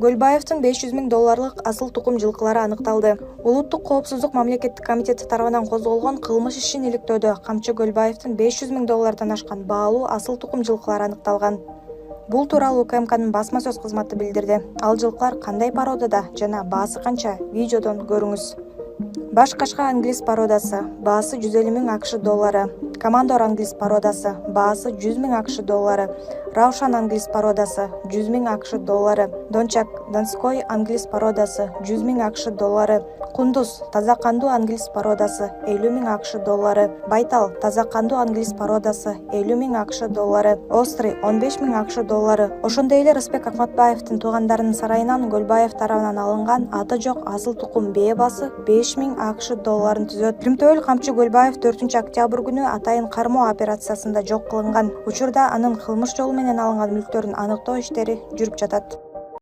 Көлбаевдин 500 000 долларлык асыл тукум жылкылары аныкталды. Улуттук коопсуздук мамлекеттик комитети тарабынан козголгон кылмыш ишин иликтөөдө Камчы Көлбаевдин 500 000 доллардан ашкан баалуу асыл тукум жылкылары аныкталган. Бул тууралуу УКМКнын басма сөз кызматы билдирди. Ал жылкылар кандай породада жана баасы канча? Видеодон көрүңүз. Баш кашка англис породасы, баасы 150 000 АКШ доллары. Командор англис породасы, баасы 100 000 АКШ доллары. Раушан англис породасы, 100 000 АКШ доллары. Дончак Донской англис породасы, 100 000 АКШ доллары. Кундуз таза кандуу англис породасы, 50 000 АКШ доллары. Байтал таза кандуу англис породасы, 50 000 АКШ доллары. Острый 15 000 АКШ доллары. Ошондой эле Рысбек Акматбаевдин туугандарынын сарайынан Көлбаев тарабынан алынган аты жок асыл тукум бээ баасы 5 000 АКШ долларын түзөт. Тирмтөөл Камчы Көлбаев 4 октябрь күнү атайын кармоо операциясында жок кылынган. Учурда анын кылмыш жолу менен алынган мүлктөрүн аныктоо иштери жүрүп жатат.